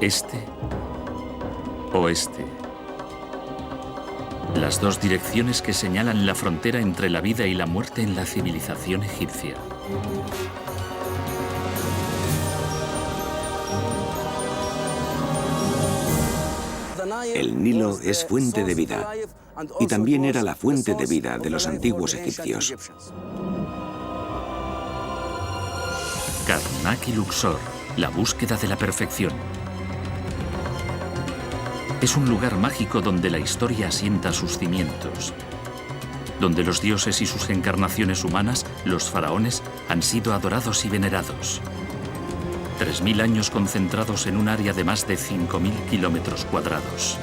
Este, oeste. Las dos direcciones que señalan la frontera entre la vida y la muerte en la civilización egipcia. El Nilo es fuente de vida y también era la fuente de vida de los antiguos egipcios. Karnak y Luxor, la búsqueda de la perfección. Es un lugar mágico donde la historia asienta sus cimientos, donde los dioses y sus encarnaciones humanas, los faraones, han sido adorados y venerados. 3000 años concentrados en un área de más de 5000 kilómetros cuadrados.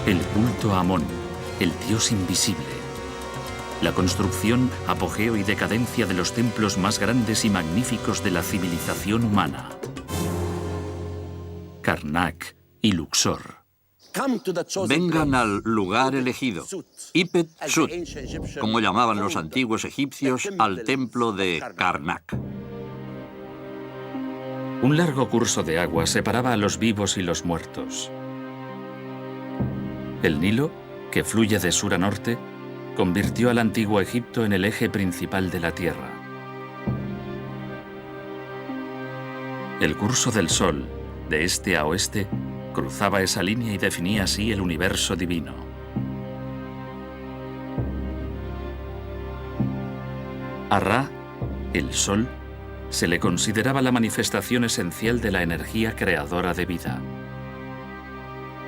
El culto a Amón, el dios invisible. La construcción, apogeo y decadencia de los templos más grandes y magníficos de la civilización humana. Karnak y Luxor. Vengan al lugar elegido, Ipet Sut, como llamaban los antiguos egipcios al templo de Karnak. Un largo curso de agua separaba a los vivos y los muertos. El Nilo, que fluye de sur a norte, convirtió al antiguo Egipto en el eje principal de la tierra. El curso del sol, de este a oeste, cruzaba esa línea y definía así el universo divino. A Ra, el sol, se le consideraba la manifestación esencial de la energía creadora de vida.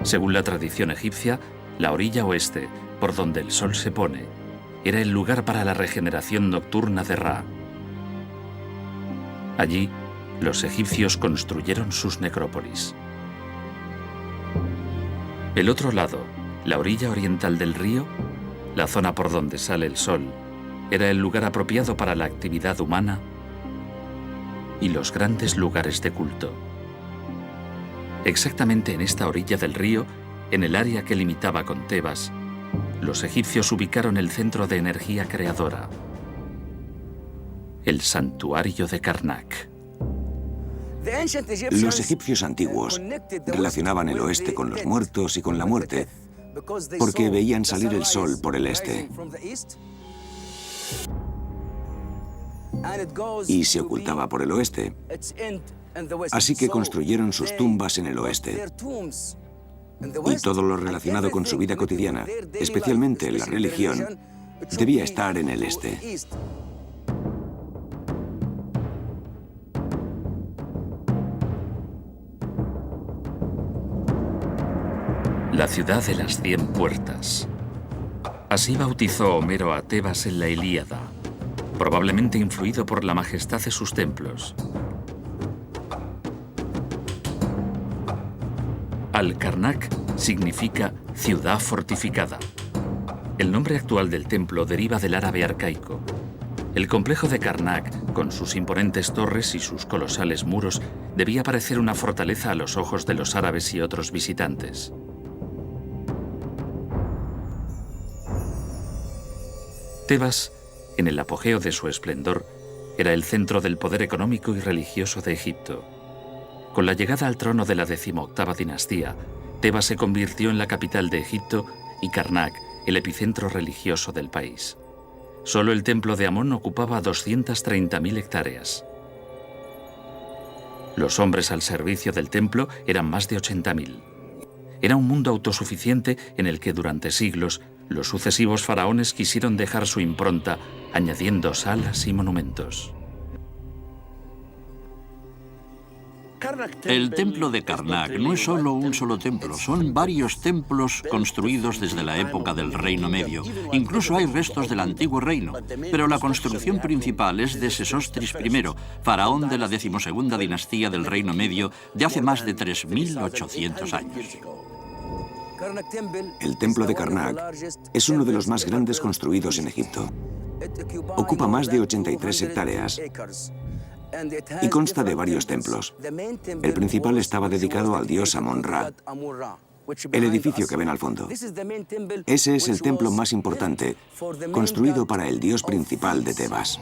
Según la tradición egipcia, la orilla oeste, por donde el sol se pone, era el lugar para la regeneración nocturna de Ra. Allí, los egipcios construyeron sus necrópolis. El otro lado, la orilla oriental del río, la zona por donde sale el sol, era el lugar apropiado para la actividad humana y los grandes lugares de culto. Exactamente en esta orilla del río, en el área que limitaba con Tebas, los egipcios ubicaron el centro de energía creadora, el santuario de Karnak. Los egipcios antiguos relacionaban el oeste con los muertos y con la muerte porque veían salir el sol por el este y se ocultaba por el oeste. Así que construyeron sus tumbas en el oeste. Y todo lo relacionado con su vida cotidiana, especialmente la religión, debía estar en el este. La ciudad de las 100 puertas. Así bautizó Homero a Tebas en la Ilíada, probablemente influido por la majestad de sus templos. Al-Karnak significa ciudad fortificada. El nombre actual del templo deriva del árabe arcaico. El complejo de Karnak, con sus imponentes torres y sus colosales muros, debía parecer una fortaleza a los ojos de los árabes y otros visitantes. Tebas, en el apogeo de su esplendor, era el centro del poder económico y religioso de Egipto. Con la llegada al trono de la 18ª dinastía, Tebas se convirtió en la capital de Egipto y Karnak, el epicentro religioso del país. Solo el templo de Amón ocupaba 230.000 hectáreas. Los hombres al servicio del templo eran más de 80.000. Era un mundo autosuficiente en el que durante siglos los sucesivos faraones quisieron dejar su impronta, añadiendo salas y monumentos. El templo de Karnak no es solo un solo templo, son varios templos construidos desde la época del Reino Medio. Incluso hay restos del antiguo reino, pero la construcción principal es de Sesostris I, faraón de la 12ª dinastía del Reino Medio de hace más de 3.800 años. El templo de Karnak es uno de los más grandes construidos en Egipto. Ocupa más de 83 hectáreas y consta de varios templos. El principal estaba dedicado al dios Amón-Ra, el edificio que ven al fondo. Ese es el templo más importante, construido para el dios principal de Tebas.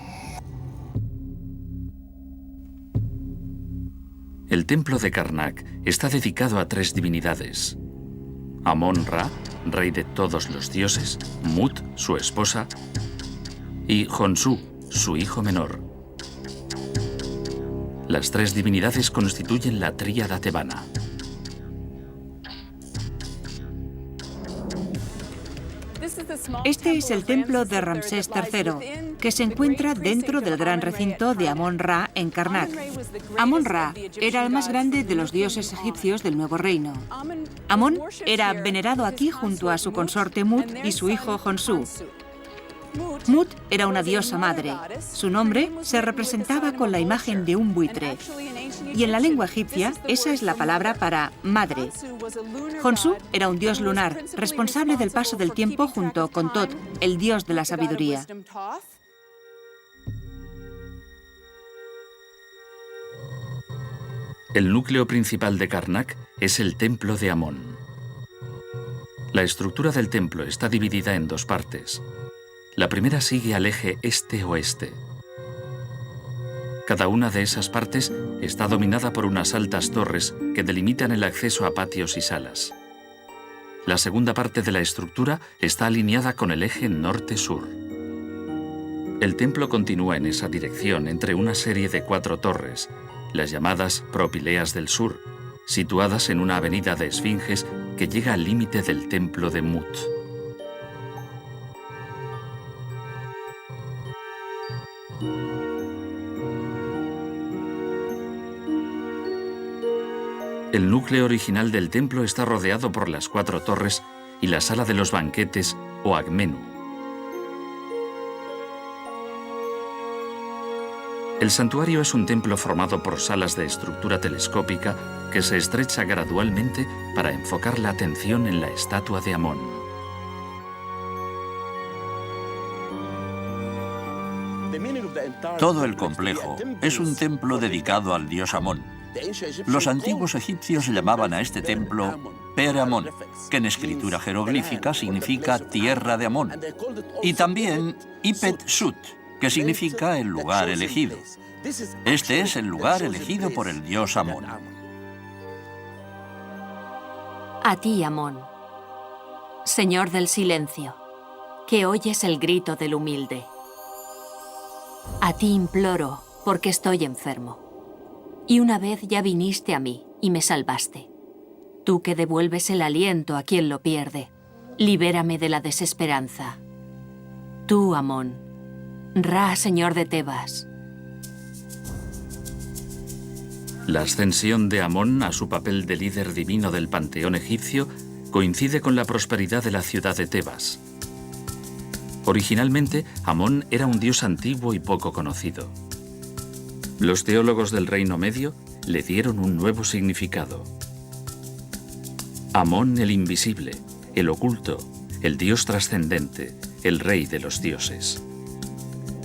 El templo de Karnak está dedicado a 3 divinidades: Amón-Ra, rey de todos los dioses, Mut, su esposa, y Khonsu, su hijo menor. Las 3 divinidades constituyen la tríada tebana. Este es el templo de Ramsés III, que se encuentra dentro del gran recinto de Amón-Ra en Karnak. Amón-Ra era el más grande de los dioses egipcios del Nuevo Reino. Amón era venerado aquí junto a su consorte Mut y su hijo Khonsu. Mut era una diosa madre. Su nombre se representaba con la imagen de un buitre. Y en la lengua egipcia, esa es la palabra para madre. Khonsu era un dios lunar, responsable del paso del tiempo junto con Tot, el dios de la sabiduría. El núcleo principal de Karnak es el templo de Amón. La estructura del templo está dividida en 2 partes. La primera sigue al eje este-oeste. Cada una de esas partes está dominada por unas altas torres que delimitan el acceso a patios y salas. La segunda parte de la estructura está alineada con el eje norte-sur. El templo continúa en esa dirección entre una serie de 4 torres, las llamadas Propileas del Sur, situadas en una avenida de esfinges que llega al límite del templo de Mut. El núcleo original del templo está rodeado por las 4 torres y la sala de los banquetes o Agmenú. El santuario es un templo formado por salas de estructura telescópica que se estrecha gradualmente para enfocar la atención en la estatua de Amón. Todo el complejo es un templo dedicado al dios Amón. Los antiguos egipcios llamaban a este templo Per Amón, que en escritura jeroglífica significa tierra de Amón, y también Ipet Sut, que significa el lugar elegido. Este es el lugar elegido por el dios Amón. A ti, Amón, Señor del silencio, que oyes el grito del humilde. A ti imploro, porque estoy enfermo. Y una vez ya viniste a mí y me salvaste. Tú que devuelves el aliento a quien lo pierde, libérame de la desesperanza. Tú, Amón, Ra, señor de Tebas. La ascensión de Amón a su papel de líder divino del panteón egipcio coincide con la prosperidad de la ciudad de Tebas. Originalmente, Amón era un dios antiguo y poco conocido. Los teólogos del Reino Medio le dieron un nuevo significado. Amón el invisible, el oculto, el dios trascendente, el rey de los dioses.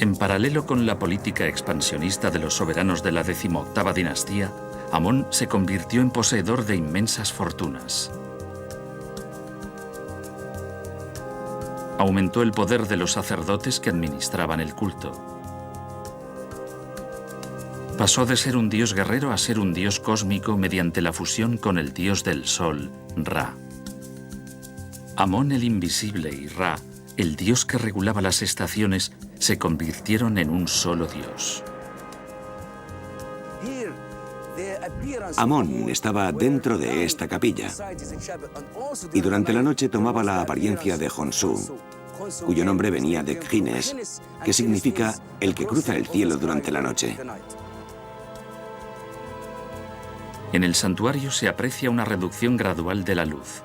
En paralelo con la política expansionista de los soberanos de la 18ª dinastía, Amón se convirtió en poseedor de inmensas fortunas. Aumentó el poder de los sacerdotes que administraban el culto. Pasó de ser un dios guerrero a ser un dios cósmico mediante la fusión con el dios del sol, Ra. Amón el invisible y Ra, el dios que regulaba las estaciones, se convirtieron en un solo dios. Amón estaba dentro de esta capilla y durante la noche tomaba la apariencia de Khonsu, cuyo nombre venía de Kgines, que significa el que cruza el cielo durante la noche. En el santuario se aprecia una reducción gradual de la luz,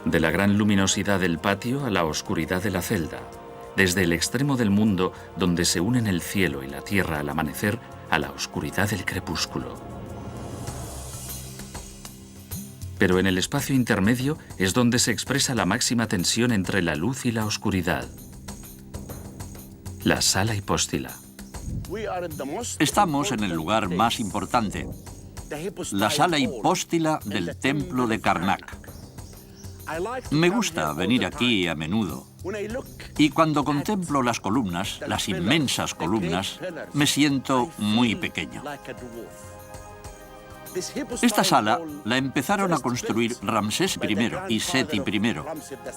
de la gran luminosidad del patio a la oscuridad de la celda, desde el extremo del mundo donde se unen el cielo y la tierra al amanecer a la oscuridad del crepúsculo. Pero en el espacio intermedio es donde se expresa la máxima tensión entre la luz y la oscuridad. La sala hipóstila. Estamos en el lugar más importante, la sala hipóstila del templo de Karnak. Me gusta venir aquí a menudo. Y cuando contemplo las columnas, las inmensas columnas, me siento muy pequeño. Esta sala la empezaron a construir Ramsés I y Seti I,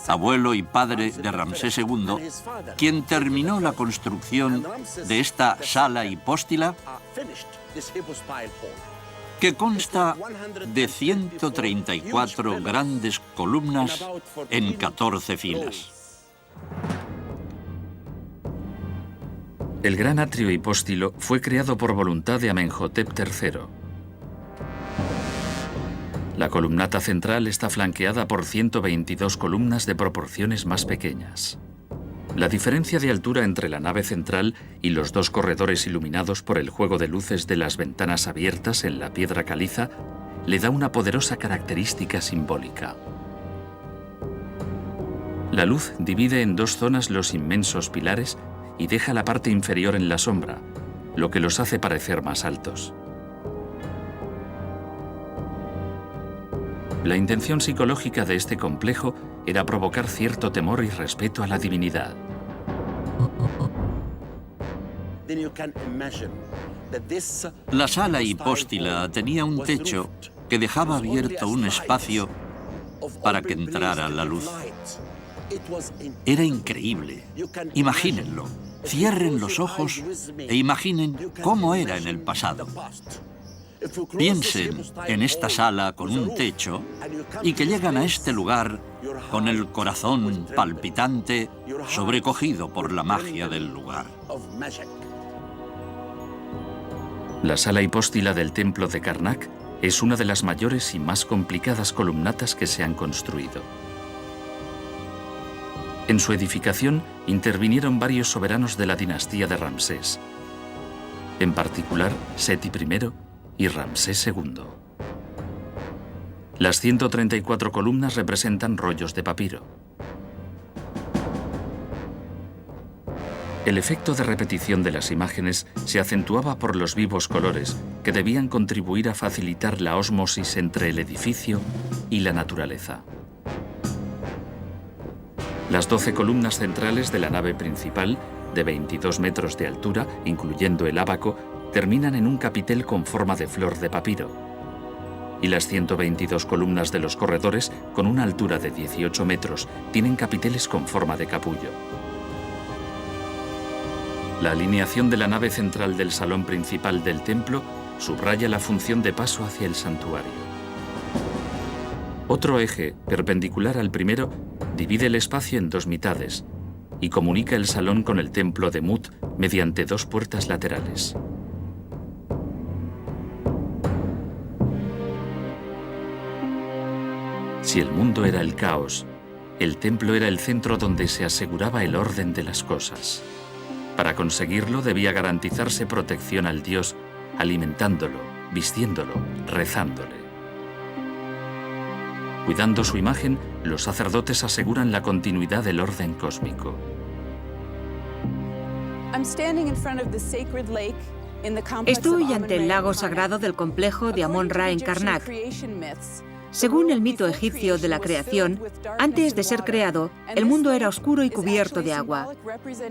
abuelo y padre de Ramsés II, quien terminó la construcción de esta sala hipóstila, que consta de 134 grandes columnas en 14 filas. El gran atrio hipóstilo fue creado por voluntad de Amenhotep III. La columnata central está flanqueada por 122 columnas de proporciones más pequeñas. La diferencia de altura entre la nave central y los dos corredores iluminados por el juego de luces de las ventanas abiertas en la piedra caliza le da una poderosa característica simbólica. La luz divide en dos zonas los inmensos pilares y deja la parte inferior en la sombra, lo que los hace parecer más altos. La intención psicológica de este complejo era provocar cierto temor y respeto a la divinidad. La sala hipóstila tenía un techo que dejaba abierto un espacio para que entrara la luz. Era increíble. Imagínenlo. Cierren los ojos e imaginen cómo era en el pasado. Piensen en esta sala con un techo y que llegan a este lugar con el corazón palpitante, sobrecogido por la magia del lugar. La sala hipóstila del templo de Karnak es una de las mayores y más complicadas columnatas que se han construido. En su edificación intervinieron varios soberanos de la dinastía de Ramsés, en particular Seti I y Ramsés II. Las 134 columnas representan rollos de papiro. El efecto de repetición de las imágenes se acentuaba por los vivos colores que debían contribuir a facilitar la ósmosis entre el edificio y la naturaleza. Las 12 columnas centrales de la nave principal, de 22 metros de altura, incluyendo el ábaco, terminan en un capitel con forma de flor de papiro. Y las 122 columnas de los corredores, con una altura de 18 metros, tienen capiteles con forma de capullo. La alineación de la nave central del salón principal del templo subraya la función de paso hacia el santuario. Otro eje, perpendicular al primero, divide el espacio en dos mitades y comunica el salón con el templo de Mut mediante dos puertas laterales. Si el mundo era el caos, el templo era el centro donde se aseguraba el orden de las cosas. Para conseguirlo debía garantizarse protección al Dios, alimentándolo, vistiéndolo, rezándole. Cuidando su imagen, los sacerdotes aseguran la continuidad del orden cósmico. Estoy ante el lago sagrado del complejo de Amón-Ra en Karnak. Según el mito egipcio de la creación, antes de ser creado, el mundo era oscuro y cubierto de agua.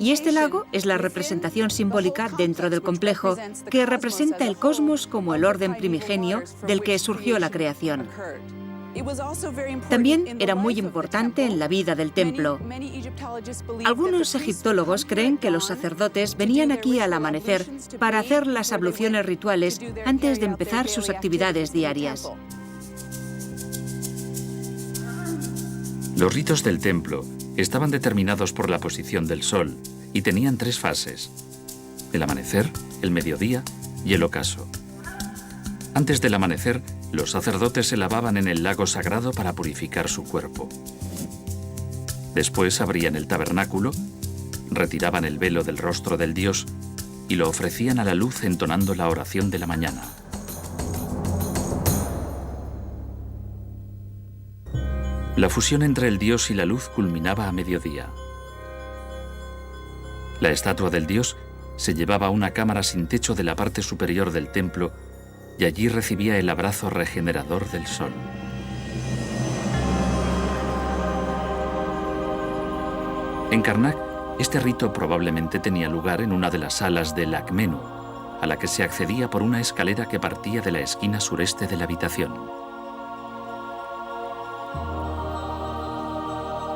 Y este lago es la representación simbólica dentro del complejo que representa el cosmos como el orden primigenio del que surgió la creación. También era muy importante en la vida del templo. Algunos egiptólogos creen que los sacerdotes venían aquí al amanecer para hacer las abluciones rituales antes de empezar sus actividades diarias. Los ritos del templo estaban determinados por la posición del sol y tenían tres fases: el amanecer, el mediodía y el ocaso. Antes del amanecer, los sacerdotes se lavaban en el lago sagrado para purificar su cuerpo. Después abrían el tabernáculo, retiraban el velo del rostro del dios y lo ofrecían a la luz entonando la oración de la mañana. La fusión entre el dios y la luz culminaba a mediodía. La estatua del dios se llevaba a una cámara sin techo de la parte superior del templo y allí recibía el abrazo regenerador del sol. En Karnak, este rito probablemente tenía lugar en una de las salas del Akmenú, a la que se accedía por una escalera que partía de la esquina sureste de la habitación.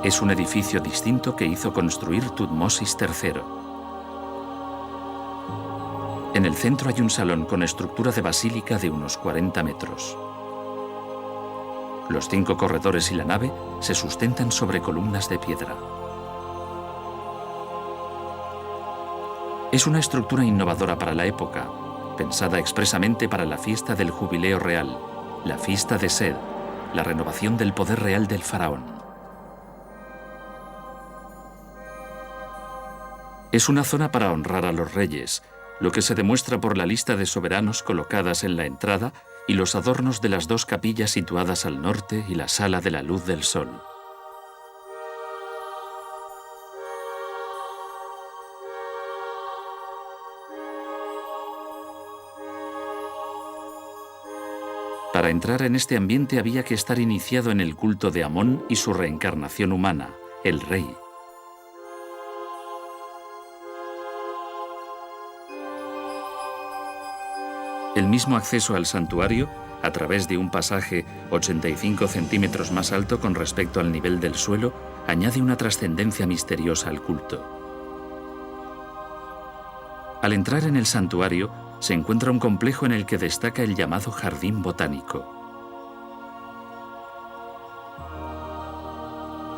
Es un edificio distinto que hizo construir Tutmosis III. En el centro hay un salón con estructura de basílica de unos 40 metros. Los 5 corredores y la nave se sustentan sobre columnas de piedra. Es una estructura innovadora para la época, pensada expresamente para la fiesta del Jubileo Real, la fiesta de Sed, la renovación del poder real del faraón. Es una zona para honrar a los reyes, lo que se demuestra por la lista de soberanos colocadas en la entrada y los adornos de las 2 capillas situadas al norte y la sala de la luz del sol. Para entrar en este ambiente había que estar iniciado en el culto de Amón y su reencarnación humana, el rey. El mismo acceso al santuario, a través de un pasaje 85 centímetros más alto con respecto al nivel del suelo, añade una trascendencia misteriosa al culto. Al entrar en el santuario, se encuentra un complejo en el que destaca el llamado jardín botánico.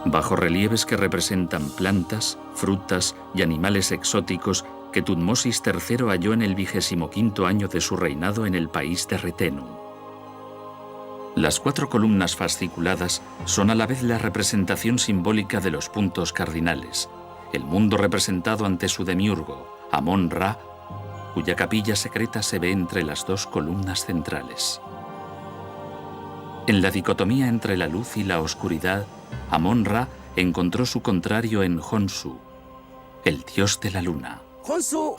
Bajorrelieves que representan plantas, frutas y animales exóticos que Tutmosis III halló en el 25º año de su reinado en el país de Retenu. Las 4 columnas fasciculadas son a la vez la representación simbólica de los puntos cardinales, el mundo representado ante su demiurgo, Amón-Ra, cuya capilla secreta se ve entre las 2 columnas centrales. En la dicotomía entre la luz y la oscuridad, Amón-Ra encontró su contrario en Honsu, el dios de la luna.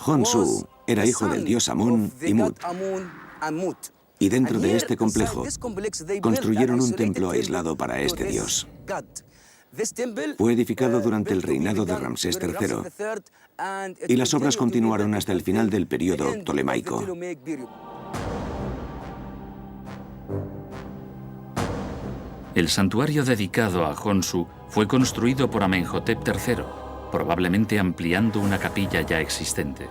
Honsu era hijo del dios Amón y Mut, y dentro de este complejo construyeron un templo aislado para este dios. Fue edificado durante el reinado de Ramsés III y las obras continuaron hasta el final del período ptolemaico. El santuario dedicado a Honsu fue construido por Amenhotep III, probablemente ampliando una capilla ya existente.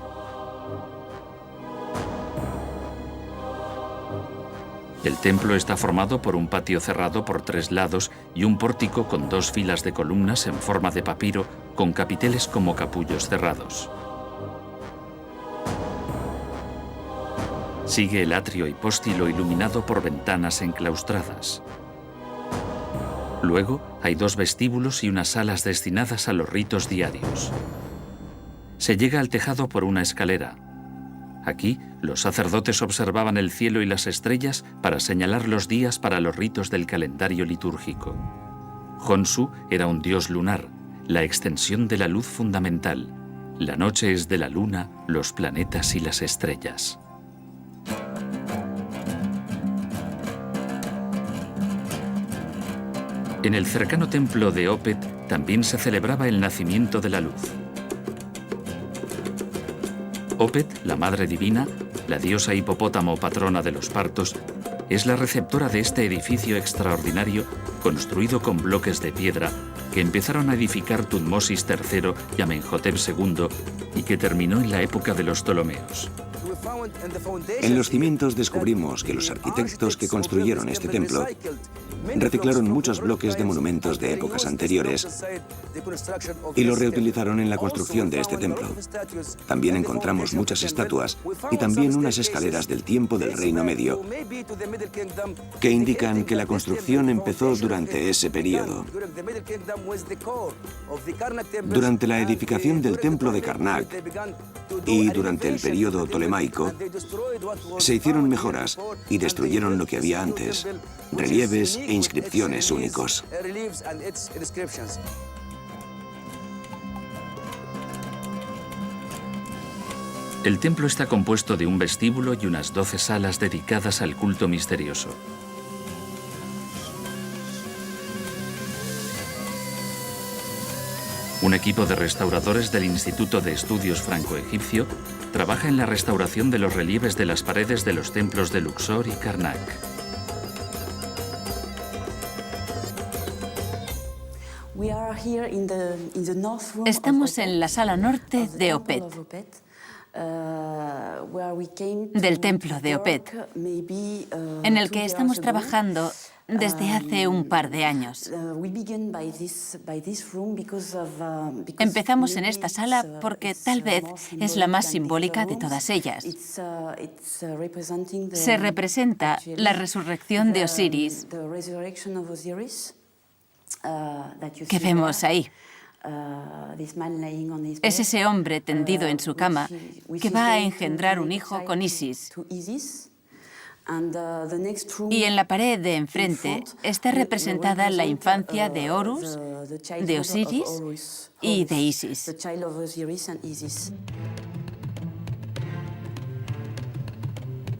El templo está formado por un patio cerrado por 3 lados y un pórtico con 2 filas de columnas en forma de papiro con capiteles como capullos cerrados. Sigue el atrio hipóstilo iluminado por ventanas enclaustradas. Luego hay 2 vestíbulos y unas salas destinadas a los ritos diarios. Se llega al tejado por una escalera. Aquí, los sacerdotes observaban el cielo y las estrellas para señalar los días para los ritos del calendario litúrgico. Honsu era un dios lunar, la extensión de la luz fundamental. La noche es de la luna, los planetas y las estrellas. En el cercano templo de Opet también se celebraba el nacimiento de la luz. Opet, la Madre Divina, la diosa hipopótamo patrona de los partos, es la receptora de este edificio extraordinario construido con bloques de piedra que empezaron a edificar Tutmosis III y Amenhotep II y que terminó en la época de los Ptolomeos. En los cimientos descubrimos que los arquitectos que construyeron este templo reciclaron muchos bloques de monumentos de épocas anteriores y los reutilizaron en la construcción de este templo. También encontramos muchas estatuas y también unas escaleras del tiempo del Reino Medio que indican que la construcción empezó durante ese periodo. Durante la edificación del templo de Karnak y durante el periodo ptolemaico, se hicieron mejoras y destruyeron lo que había antes, relieves e inscripciones únicos. El templo está compuesto de un vestíbulo y unas 12 salas dedicadas al culto misterioso. Un equipo de restauradores del Instituto de Estudios Franco-Egipcio trabaja en la restauración de los relieves de las paredes de los templos de Luxor y Karnak. Estamos en la sala norte de Opet, del templo de Opet, en el que estamos trabajando desde hace un par de años. Empezamos en esta sala porque tal vez es la más simbólica de todas ellas. Se representa la resurrección de Osiris que vemos ahí. Es ese hombre tendido en su cama que va a engendrar un hijo con Isis. Y en la pared de enfrente está representada la infancia de Horus, de Osiris y de Isis.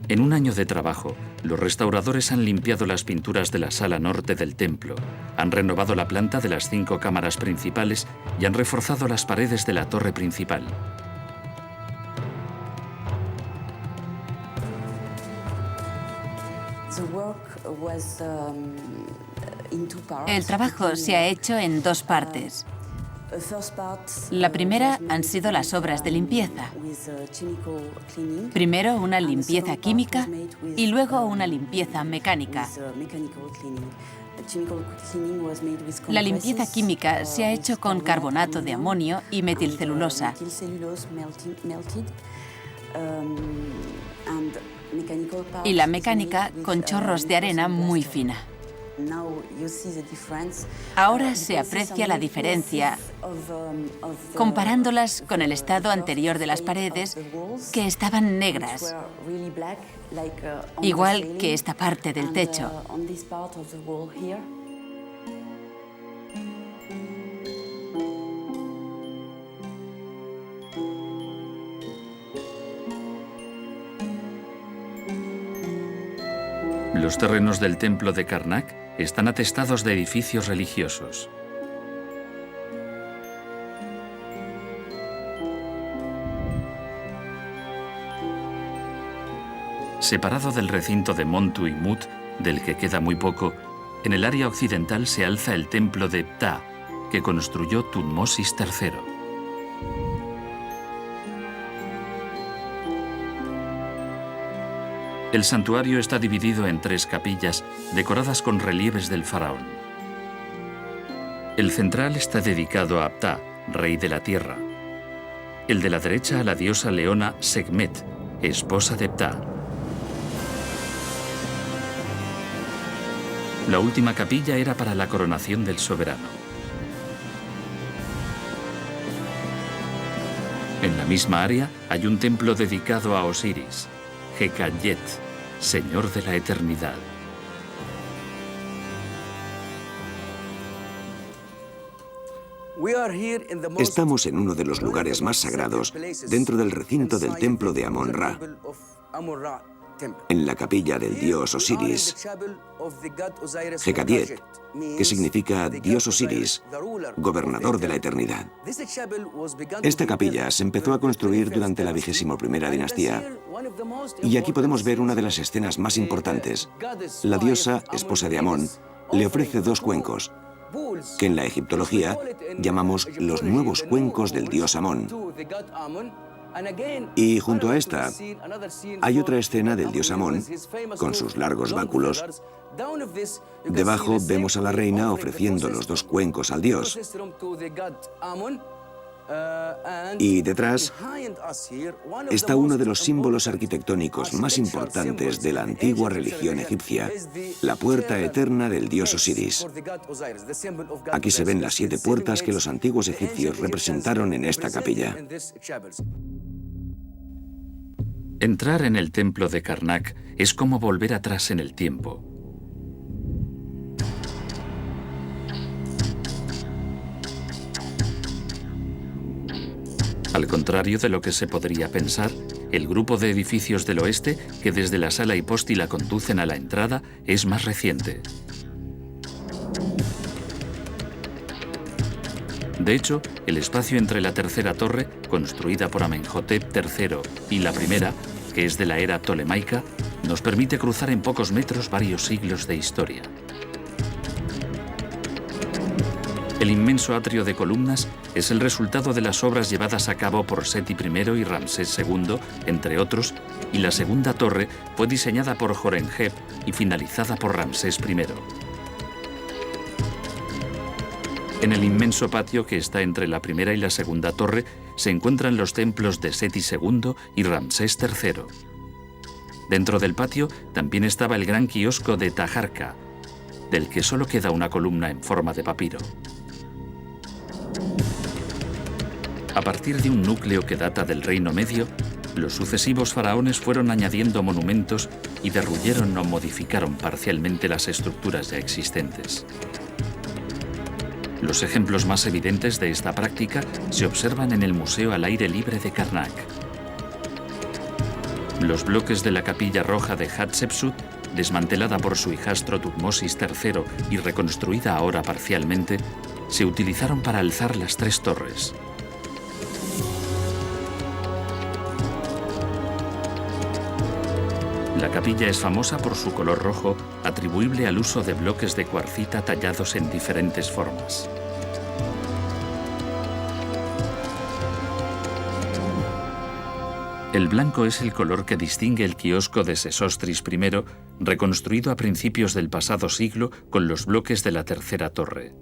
En un año de trabajo, los restauradores han limpiado las pinturas de la sala norte del templo, han renovado la planta de las 5 cámaras principales y han reforzado las paredes de la torre principal. El trabajo se ha hecho en 2 partes. La primera han sido las obras de limpieza. Primero una limpieza química y luego una limpieza mecánica. La limpieza química se ha hecho con carbonato de amonio y metilcelulosa. Y la mecánica con chorros de arena muy fina. Ahora se aprecia la diferencia comparándolas con el estado anterior de las paredes, que estaban negras, igual que esta parte del techo. Los terrenos del templo de Karnak están atestados de edificios religiosos. Separado del recinto de Montu y Mut, del que queda muy poco, en el área occidental se alza el templo de Ptah, que construyó Tutmosis III. El santuario está dividido en 3 capillas decoradas con relieves del faraón. El central está dedicado a Ptah, rey de la tierra. El de la derecha a la diosa leona Sekhmet, esposa de Ptah. La última capilla era para la coronación del soberano. En la misma área hay un templo dedicado a Osiris, Hekayet, Señor de la Eternidad. Estamos en uno de los lugares más sagrados dentro del recinto del templo de Amon-Ra, en la capilla del dios Osiris, Hekayet, que significa Dios Osiris, gobernador de la eternidad. Esta capilla se empezó a construir durante la 21ª dinastía, y aquí podemos ver una de las escenas más importantes. La diosa, esposa de Amón, le ofrece 2 cuencos, que en la egiptología llamamos los nuevos cuencos del dios Amón. Y junto a esta hay otra escena del dios Amón, con sus largos báculos. Debajo vemos a la reina ofreciendo los 2 cuencos al dios. Y detrás está uno de los símbolos arquitectónicos más importantes de la antigua religión egipcia, la puerta eterna del dios Osiris. Aquí se ven las 7 puertas que los antiguos egipcios representaron en esta capilla. Entrar en el templo de Karnak es como volver atrás en el tiempo. Al contrario de lo que se podría pensar, el grupo de edificios del oeste, que desde la sala hipóstila conducen a la entrada, es más reciente. De hecho, el espacio entre la tercera torre, construida por Amenhotep III, y la primera, que es de la era tolemaica, nos permite cruzar en pocos metros varios siglos de historia. El inmenso atrio de columnas es el resultado de las obras llevadas a cabo por Seti I y Ramsés II, entre otros, y la segunda torre fue diseñada por Horemheb y finalizada por Ramsés I. En el inmenso patio que está entre la primera y la segunda torre se encuentran los templos de Seti II y Ramsés III. Dentro del patio también estaba el gran kiosco de Taharqa, del que solo queda una columna en forma de papiro. A partir de un núcleo que data del Reino Medio, los sucesivos faraones fueron añadiendo monumentos y derruyeron o modificaron parcialmente las estructuras ya existentes. Los ejemplos más evidentes de esta práctica se observan en el Museo al Aire Libre de Karnak. Los bloques de la capilla roja de Hatshepsut, desmantelada por su hijastro Tutmosis III y reconstruida ahora parcialmente, se utilizaron para alzar las tres torres. La capilla es famosa por su color rojo, atribuible al uso de bloques de cuarcita tallados en diferentes formas. El blanco es el color que distingue el kiosco de Sesostris I, reconstruido a principios del pasado siglo con los bloques de la tercera torre.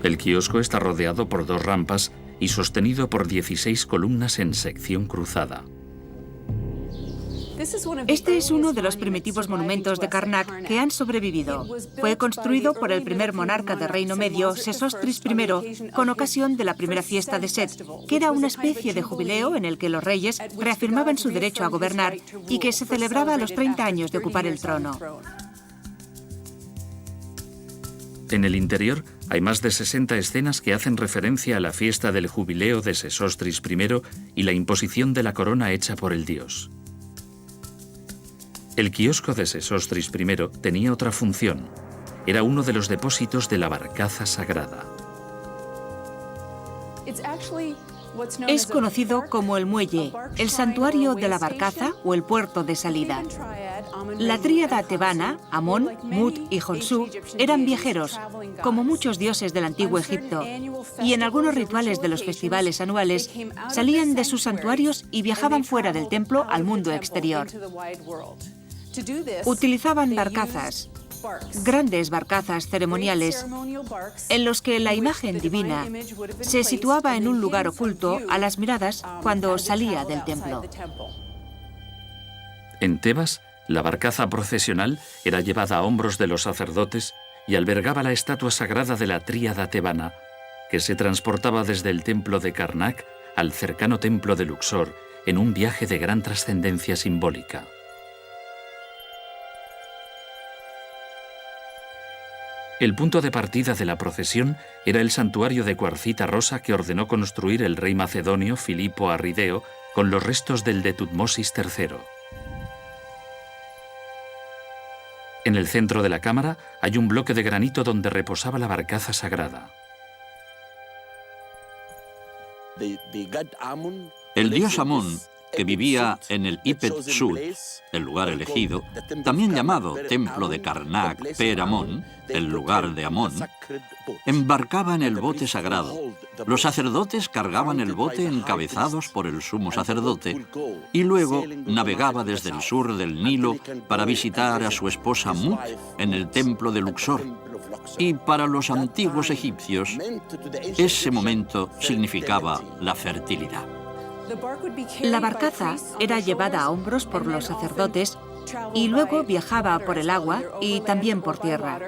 El kiosco está rodeado por dos rampas y sostenido por 16 columnas en sección cruzada. Este es uno de los primitivos monumentos de Karnak que han sobrevivido. Fue construido por el primer monarca del Reino Medio, Sesostris I, con ocasión de la primera fiesta de Set, que era una especie de jubileo en el que los reyes reafirmaban su derecho a gobernar y que se celebraba a los 30 años de ocupar el trono. En el interior hay más de 60 escenas que hacen referencia a la fiesta del jubileo de Sesostris I y la imposición de la corona hecha por el dios. El kiosco de Sesostris I tenía otra función. Era uno de los depósitos de la barcaza sagrada. Es conocido como el muelle, el santuario de la barcaza o el puerto de salida. La tríada tebana, Amón, Mut y Honsu, eran viajeros, como muchos dioses del antiguo Egipto, y en algunos rituales de los festivales anuales salían de sus santuarios y viajaban fuera del templo al mundo exterior. Utilizaban barcazas, grandes barcazas ceremoniales, en los que la imagen divina se situaba en un lugar oculto a las miradas cuando salía del templo. En Tebas, la barcaza procesional era llevada a hombros de los sacerdotes y albergaba la estatua sagrada de la tríada tebana, que se transportaba desde el templo de Karnak al cercano templo de Luxor en un viaje de gran trascendencia simbólica. El punto de partida de la procesión era el santuario de cuarcita rosa que ordenó construir el rey macedonio Filipo Arrideo con los restos del de Tutmosis III. En el centro de la cámara hay un bloque de granito donde reposaba la barcaza sagrada. El dios Amón, que vivía en el Ipet Sud, el lugar elegido, también llamado Templo de Karnak Per Amón, el lugar de Amón, embarcaba en el bote sagrado. Los sacerdotes cargaban el bote encabezados por el sumo sacerdote y luego navegaba desde el sur del Nilo para visitar a su esposa Mut en el templo de Luxor. Y para los antiguos egipcios, ese momento significaba la fertilidad. La barcaza era llevada a hombros por los sacerdotes y luego viajaba por el agua y también por tierra.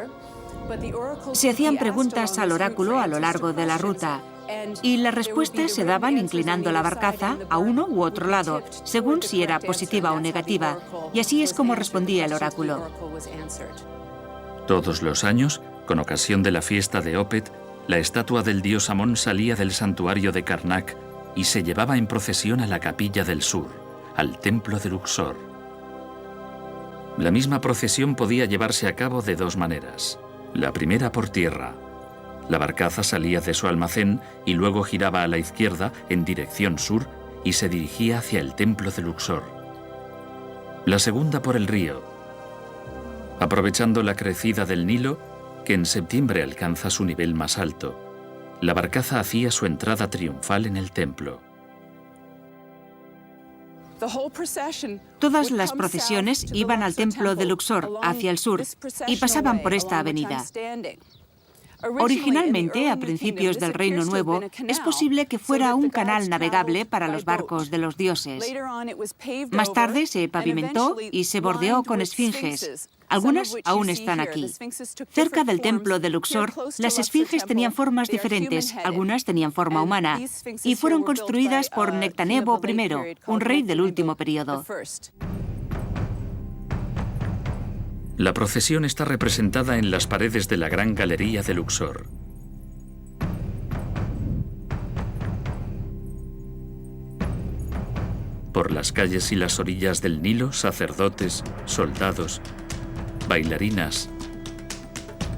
Se hacían preguntas al oráculo a lo largo de la ruta y las respuestas se daban inclinando la barcaza a uno u otro lado, según si era positiva o negativa, y así es como respondía el oráculo. Todos los años, con ocasión de la fiesta de Opet, la estatua del dios Amón salía del santuario de Karnak y se llevaba en procesión a la capilla del sur, al templo de Luxor. La misma procesión podía llevarse a cabo de dos maneras. La primera por tierra. La barcaza salía de su almacén y luego giraba a la izquierda en dirección sur y se dirigía hacia el templo de Luxor. La segunda por el río. Aprovechando la crecida del Nilo, que en septiembre alcanza su nivel más alto, la barcaza hacía su entrada triunfal en el templo. Todas las procesiones iban al templo de Luxor, hacia el sur, y pasaban por esta avenida. Originalmente, a principios del Reino Nuevo, es posible que fuera un canal navegable para los barcos de los dioses. Más tarde se pavimentó y se bordeó con esfinges. Algunas aún están aquí. Cerca del templo de Luxor, las esfinges tenían formas diferentes, algunas tenían forma humana, y fueron construidas por Nectanebo I, un rey del último periodo. La procesión está representada en las paredes de la gran galería de Luxor. Por las calles y las orillas del Nilo, sacerdotes, soldados, bailarinas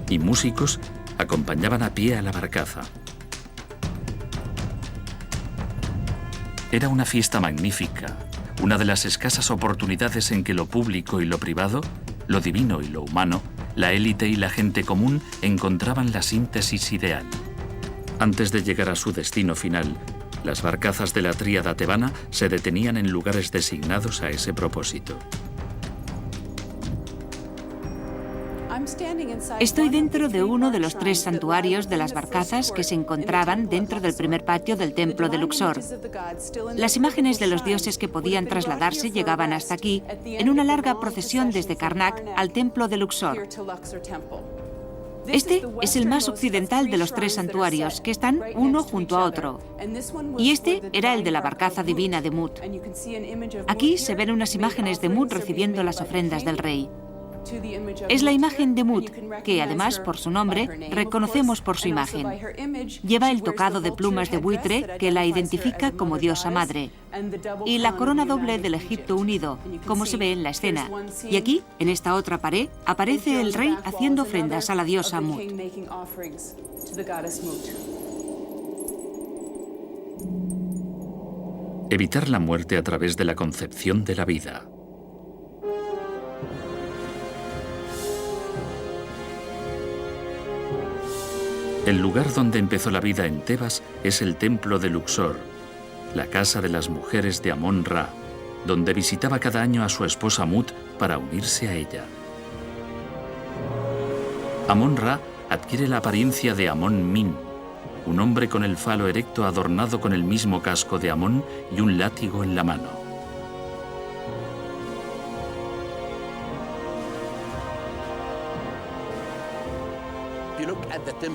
y músicos acompañaban a pie a la barcaza. Era una fiesta magnífica, una de las escasas oportunidades en que lo público y lo privado, lo divino y lo humano, la élite y la gente común encontraban la síntesis ideal. Antes de llegar a su destino final, las barcazas de la tríada tebana se detenían en lugares designados a ese propósito. Estoy dentro de uno de los 3 santuarios de las barcazas que se encontraban dentro del primer patio del templo de Luxor. Las imágenes de los dioses que podían trasladarse llegaban hasta aquí en una larga procesión desde Karnak al templo de Luxor. Este es el más occidental de los 3 santuarios, que están uno junto a otro. Y este era el de la barcaza divina de Mut. Aquí se ven unas imágenes de Mut recibiendo las ofrendas del rey. Es la imagen de Mut, que además, por su nombre, reconocemos por su imagen. Lleva el tocado de plumas de buitre que la identifica como diosa madre, y la corona doble del Egipto unido, como se ve en la escena. Y aquí, en esta otra pared, aparece el rey haciendo ofrendas a la diosa Mut. Evitar la muerte a través de la concepción de la vida. El lugar donde empezó la vida en Tebas es el templo de Luxor, la casa de las mujeres de Amón-Ra, donde visitaba cada año a su esposa Mut para unirse a ella. Amón-Ra adquiere la apariencia de Amón-Min, un hombre con el falo erecto adornado con el mismo casco de Amón y un látigo en la mano.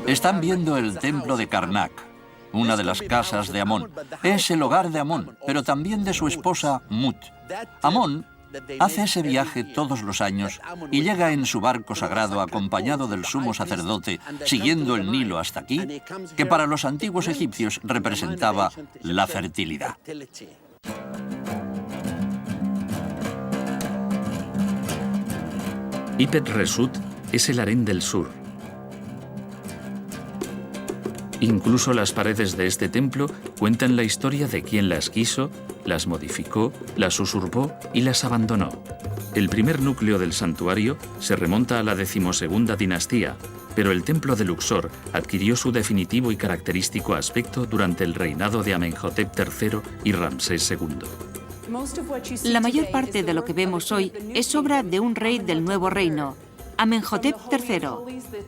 Están viendo el templo de Karnak, una de las casas de Amón. Es el hogar de Amón, pero también de su esposa Mut. Amón hace ese viaje todos los años y llega en su barco sagrado acompañado del sumo sacerdote, siguiendo el Nilo hasta aquí, que para los antiguos egipcios representaba la fertilidad. Ipet Resut es el harén del sur. Incluso las paredes de este templo cuentan la historia de quien las quiso, las modificó, las usurpó y las abandonó. El primer núcleo del santuario se remonta a la 12ª dinastía, pero el templo de Luxor adquirió su definitivo y característico aspecto durante el reinado de Amenhotep III y Ramsés II. La mayor parte de lo que vemos hoy es obra de un rey del nuevo reino, Amenhotep III,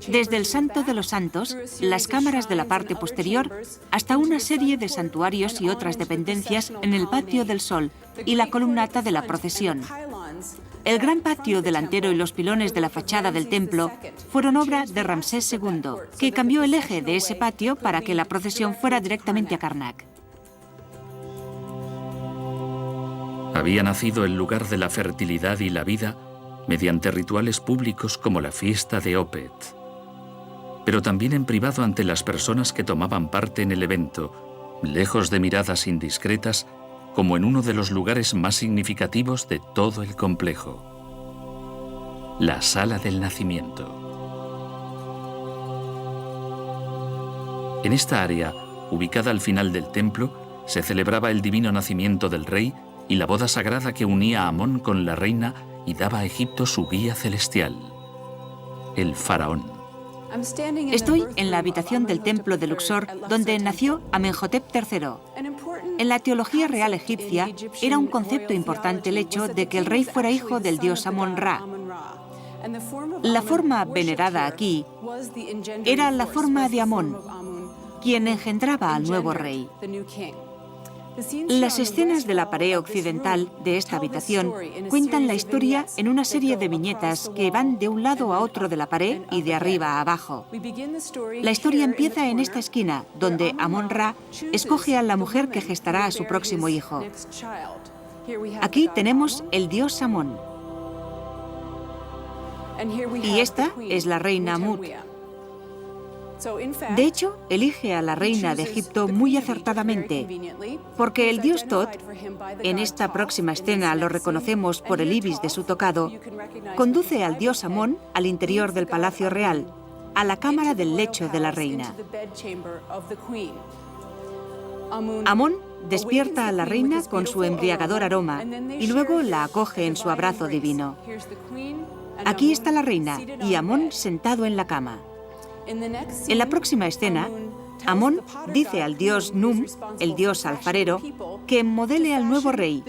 desde el Santo de los Santos, las cámaras de la parte posterior, hasta una serie de santuarios y otras dependencias en el patio del Sol y la columnata de la procesión. El gran patio delantero y los pilones de la fachada del templo fueron obra de Ramsés II, que cambió el eje de ese patio para que la procesión fuera directamente a Karnak. Había nacido el lugar de la fertilidad y la vida mediante rituales públicos como la fiesta de Opet, pero también en privado ante las personas que tomaban parte en el evento, lejos de miradas indiscretas, como en uno de los lugares más significativos de todo el complejo, la sala del nacimiento. En esta área, ubicada al final del templo, se celebraba el divino nacimiento del rey y la boda sagrada que unía a Amón con la reina y daba a Egipto su guía celestial, el faraón. Estoy en la habitación del templo de Luxor, donde nació Amenhotep III. En la teología real egipcia era un concepto importante el hecho de que el rey fuera hijo del dios Amón-Ra. La forma venerada aquí era la forma de Amón, quien engendraba al nuevo rey. Las escenas de la pared occidental de esta habitación cuentan la historia en una serie de viñetas que van de un lado a otro de la pared y de arriba a abajo. La historia empieza en esta esquina, donde Amón-Ra escoge a la mujer que gestará a su próximo hijo. Aquí tenemos el dios Amón. Y esta es la reina Mut. De hecho, elige a la reina de Egipto muy acertadamente, porque el dios Tot, en esta próxima escena lo reconocemos por el ibis de su tocado, conduce al dios Amón al interior del palacio real, a la cámara del lecho de la reina. Amón despierta a la reina con su embriagador aroma y luego la acoge en su abrazo divino. Aquí está la reina y Amón sentado en la cama. En la próxima escena, Amón dice al dios Num, el dios alfarero, que modele al nuevo rey.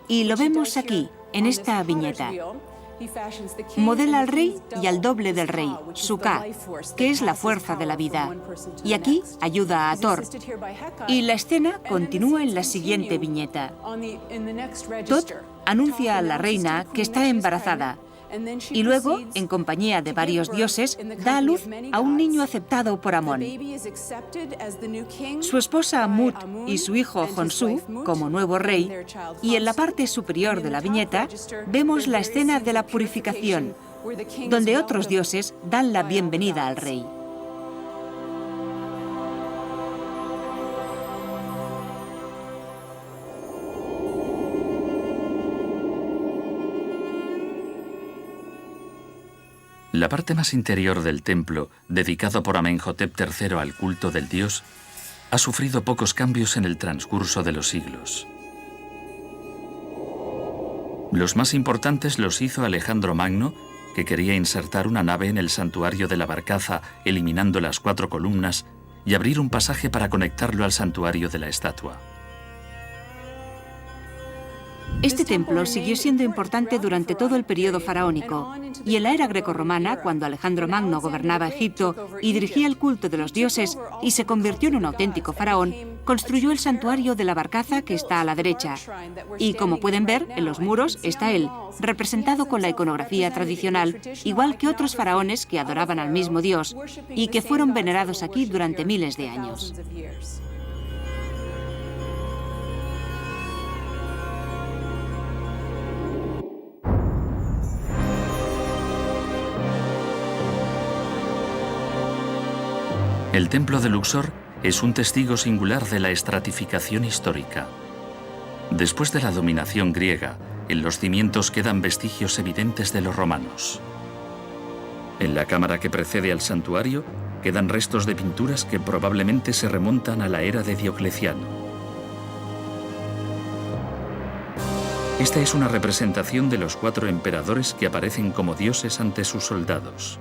Y lo vemos aquí, en esta viñeta. Modela al rey y al doble del rey, su Ka, que es la fuerza de la vida. Y aquí ayuda a Thor. Y la escena continúa en la siguiente viñeta. Tot anuncia a la reina que está embarazada. Y luego, en compañía de varios dioses, da a luz a un niño aceptado por Amón. Su esposa Mut y su hijo Honsu, como nuevo rey, y en la parte superior de la viñeta vemos la escena de la purificación, donde otros dioses dan la bienvenida al rey. La parte más interior del templo, dedicado por Amenhotep III al culto del dios, ha sufrido pocos cambios en el transcurso de los siglos. Los más importantes los hizo Alejandro Magno, que quería insertar una nave en el santuario de la Barcaza, eliminando las 4 columnas, y abrir un pasaje para conectarlo al santuario de la estatua. Este templo siguió siendo importante durante todo el periodo faraónico, y en la era grecorromana, cuando Alejandro Magno gobernaba Egipto y dirigía el culto de los dioses y se convirtió en un auténtico faraón, construyó el santuario de la Barcaza, que está a la derecha. Y como pueden ver, en los muros está él, representado con la iconografía tradicional, igual que otros faraones que adoraban al mismo dios y que fueron venerados aquí durante miles de años. El templo de Luxor es un testigo singular de la estratificación histórica. Después de la dominación griega, en los cimientos quedan vestigios evidentes de los romanos. En la cámara que precede al santuario quedan restos de pinturas que probablemente se remontan a la era de Diocleciano. Esta es una representación de los 4 emperadores que aparecen como dioses ante sus soldados.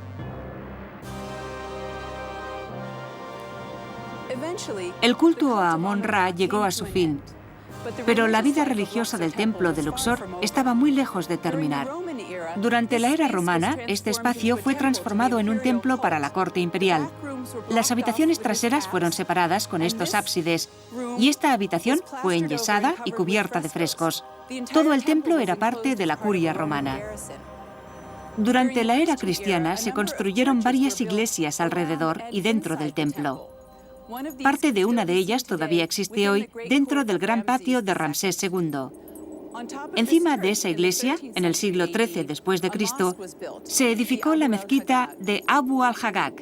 El culto a Amón-Ra llegó a su fin, pero la vida religiosa del templo de Luxor estaba muy lejos de terminar. Durante la era romana, este espacio fue transformado en un templo para la corte imperial. Las habitaciones traseras fueron separadas con estos ábsides, y esta habitación fue enyesada y cubierta de frescos. Todo el templo era parte de la curia romana. Durante la era cristiana se construyeron varias iglesias alrededor y dentro del templo. Parte de una de ellas todavía existe hoy dentro del gran patio de Ramsés II. Encima de esa iglesia, en el siglo XIII después de Cristo, se edificó la mezquita de Abu al-Hagag.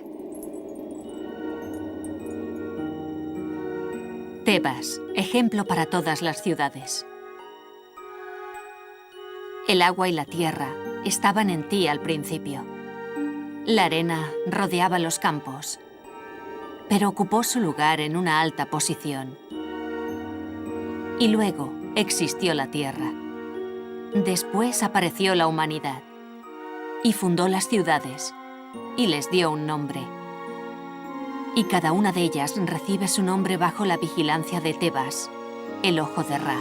Tebas, ejemplo para todas las ciudades. El agua y la tierra estaban en ti al principio. La arena rodeaba los campos. pero ocupó su lugar en una alta posición. Y luego existió la tierra. Después apareció la humanidad y fundó las ciudades y les dio un nombre. Y cada una de ellas recibe su nombre bajo la vigilancia de Tebas, el ojo de Ra.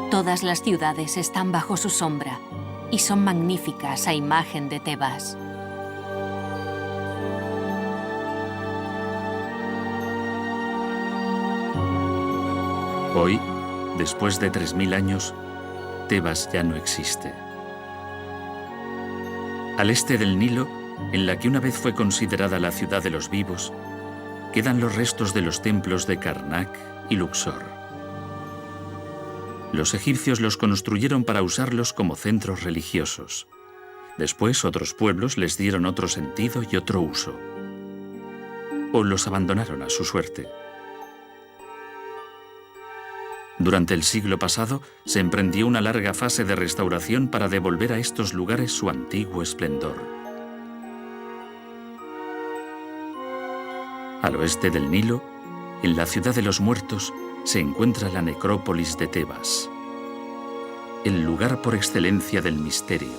Todas las ciudades están bajo su sombra y son magníficas a imagen de Tebas. Hoy, después de 3000 años, Tebas ya no existe. Al este del Nilo, en la que una vez fue considerada la ciudad de los vivos, quedan los restos de los templos de Karnak y Luxor. Los egipcios los construyeron para usarlos como centros religiosos. Después otros pueblos les dieron otro sentido y otro uso. O los abandonaron a su suerte. Durante el siglo pasado se emprendió una larga fase de restauración para devolver a estos lugares su antiguo esplendor. Al oeste del Nilo, en la ciudad de los muertos, se encuentra la necrópolis de Tebas, el lugar por excelencia del misterio,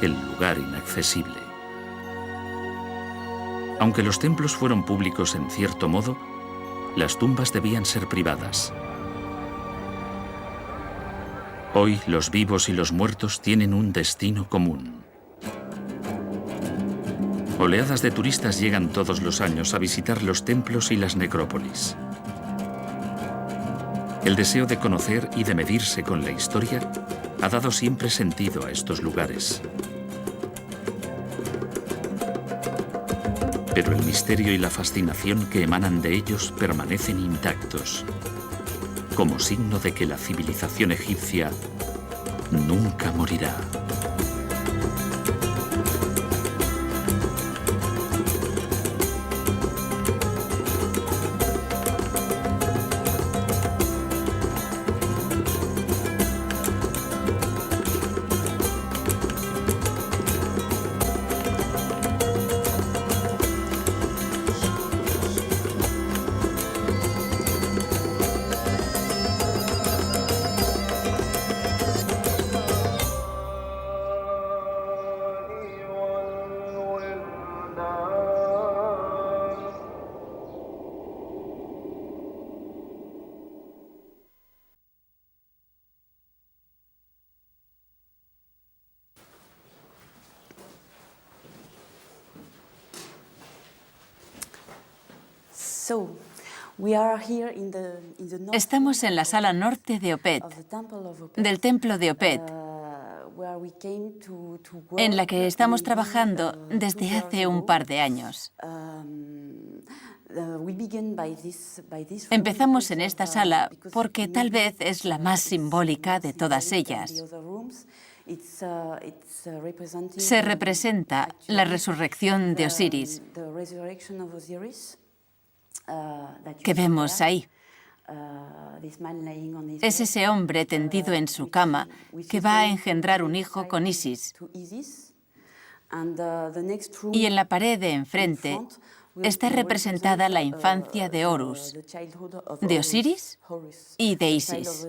el lugar inaccesible. Aunque los templos fueron públicos en cierto modo, las tumbas debían ser privadas. Hoy los vivos y los muertos tienen un destino común. Oleadas de turistas llegan todos los años a visitar los templos y las necrópolis. El deseo de conocer y de medirse con la historia ha dado siempre sentido a estos lugares. Pero el misterio y la fascinación que emanan de ellos permanecen intactos, como signo de que la civilización egipcia nunca morirá. Estamos en la sala norte de Opet, del templo de Opet, en la que estamos trabajando desde hace un par de años. Empezamos en esta sala porque tal vez es la más simbólica de todas ellas. Se representa la resurrección de Osiris, que vemos ahí. Es ese hombre tendido en su cama que va a engendrar un hijo con Isis. Y en la pared de enfrente está representada la infancia de Horus, de Osiris y de Isis.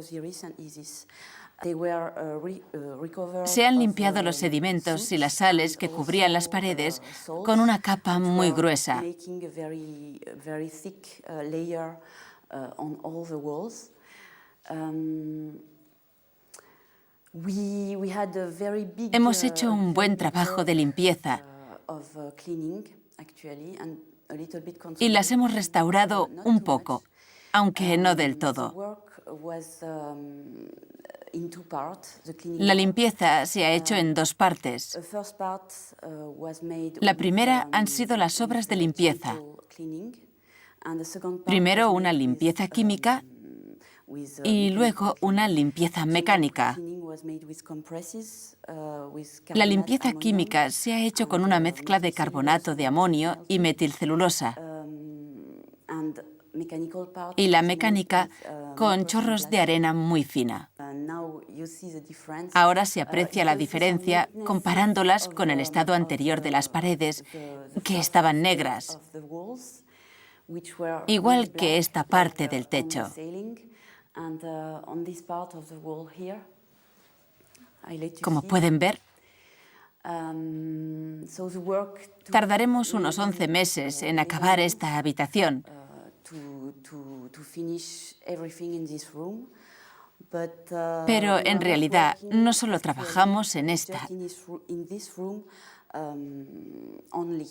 Se han limpiado los sedimentos y las sales que cubrían las paredes con una capa muy gruesa. Hemos hecho un buen trabajo de limpieza y las hemos restaurado un poco, aunque no del todo. La limpieza se ha hecho en dos partes. La primera han sido las obras de limpieza. Primero una limpieza química y luego una limpieza mecánica. La limpieza química se ha hecho con una mezcla de carbonato de amonio y metilcelulosa. Y la mecánica con chorros de arena muy fina. Ahora se aprecia la diferencia comparándolas con el estado anterior de las paredes, que estaban negras, igual que esta parte del techo. Como pueden ver, tardaremos unos 11 meses en acabar esta habitación. Pero en realidad no solo trabajamos en esta.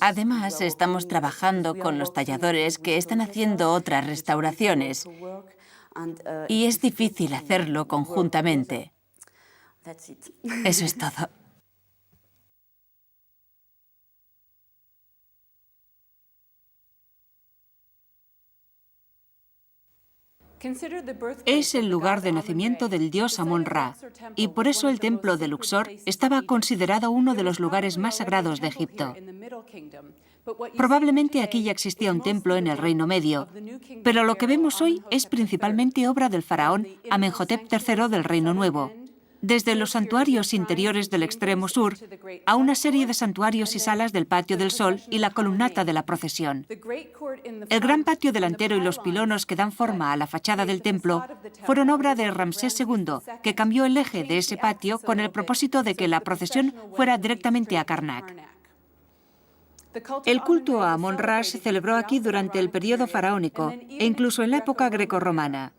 Además, estamos trabajando con los talladores que están haciendo otras restauraciones. Y es difícil hacerlo conjuntamente. Eso es todo. Es el lugar de nacimiento del dios Amón-Ra, y por eso el templo de Luxor estaba considerado uno de los lugares más sagrados de Egipto. Probablemente aquí ya existía un templo en el Reino Medio, pero lo que vemos hoy es principalmente obra del faraón Amenhotep III del Reino Nuevo. Desde los santuarios interiores del extremo sur a una serie de santuarios y salas del Patio del Sol y la columnata de la procesión. El gran patio delantero y los pilonos que dan forma a la fachada del templo fueron obra de Ramsés II, que cambió el eje de ese patio con el propósito de que la procesión fuera directamente a Karnak. El culto a Amón-Ra se celebró aquí durante el periodo faraónico e incluso en la época grecorromana.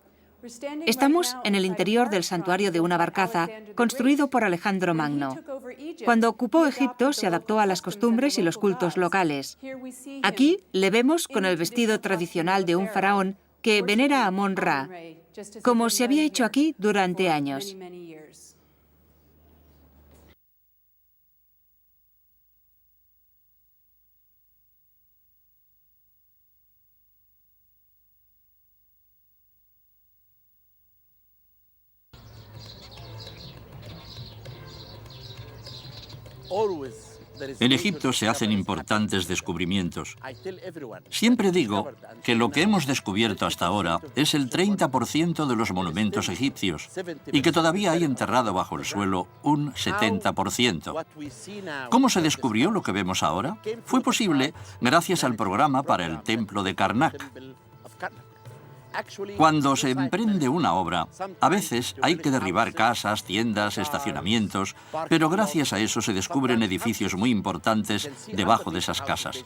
Estamos en el interior del santuario de una barcaza construido por Alejandro Magno. Cuando ocupó Egipto, se adaptó a las costumbres y los cultos locales. Aquí le vemos con el vestido tradicional de un faraón que venera a Amón-Ra, como se había hecho aquí durante años. En Egipto se hacen importantes descubrimientos. Siempre digo que lo que hemos descubierto hasta ahora es el 30% de los monumentos egipcios y que todavía hay enterrado bajo el suelo un 70%. ¿Cómo se descubrió lo que vemos ahora? Fue posible gracias al programa para el templo de Karnak. Cuando se emprende una obra, a veces hay que derribar casas, tiendas, estacionamientos, pero gracias a eso se descubren edificios muy importantes debajo de esas casas.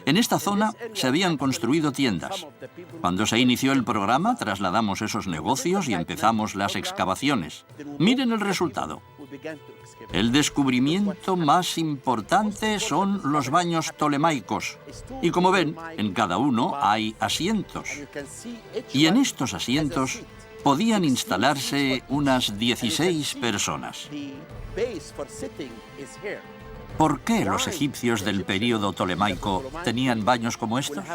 En esta zona se habían construido tiendas. Cuando se inició el programa, trasladamos esos negocios y empezamos las excavaciones. Miren el resultado. El descubrimiento más importante son los baños ptolemaicos. Y como ven, en cada uno hay asientos. Y en estos asientos podían instalarse unas 16 personas. ¿Por qué los egipcios del período ptolemaico tenían baños como estos?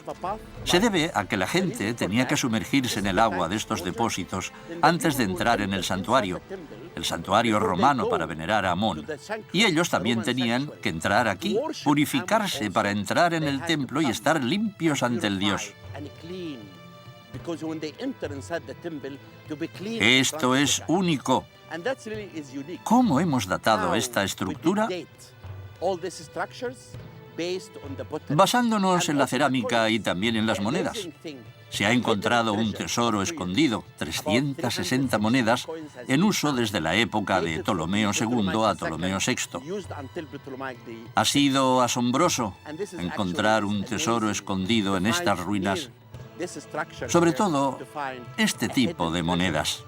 Se debe a que la gente tenía que sumergirse en el agua de estos depósitos antes de entrar en el santuario romano para venerar a Amón. Y ellos también tenían que entrar aquí, purificarse para entrar en el templo y estar limpios ante el Dios. Esto es único. ¿Cómo hemos datado esta estructura? Basándonos en la cerámica y también en las monedas. Se ha encontrado un tesoro escondido, 360 monedas, en uso desde la época de Ptolomeo II a Ptolomeo VI. Ha sido asombroso encontrar un tesoro escondido en estas ruinas, sobre todo este tipo de monedas.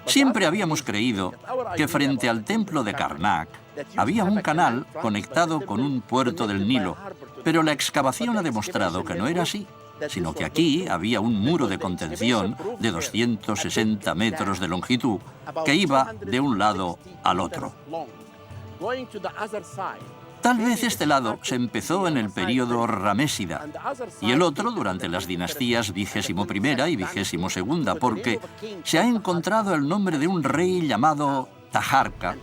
Siempre habíamos creído que frente al templo de Karnak había un canal conectado con un puerto del Nilo, pero la excavación ha demostrado que no era así, sino que aquí había un muro de contención de 260 metros de longitud que iba de un lado al otro. Tal vez este lado se empezó en el período ramésida y el otro durante las dinastías XXI y XXII, porque se ha encontrado el nombre de un rey llamado tajarca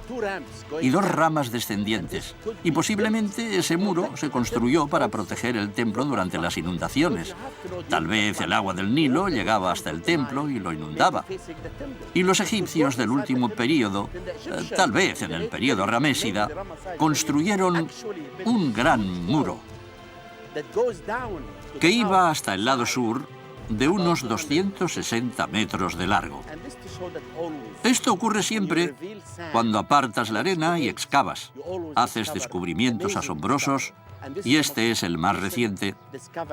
y 2 ramas descendientes. Y posiblemente ese muro se construyó para proteger el templo durante las inundaciones. Tal vez el agua del Nilo llegaba hasta el templo y lo inundaba. Y los egipcios del último período, tal vez en el período ramésida, construyeron un gran muro que iba hasta el lado sur de unos 260 metros de largo. Esto ocurre siempre cuando apartas la arena y excavas. Haces descubrimientos asombrosos, y este es el más reciente,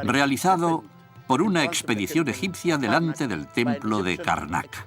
realizado por una expedición egipcia delante del templo de Karnak.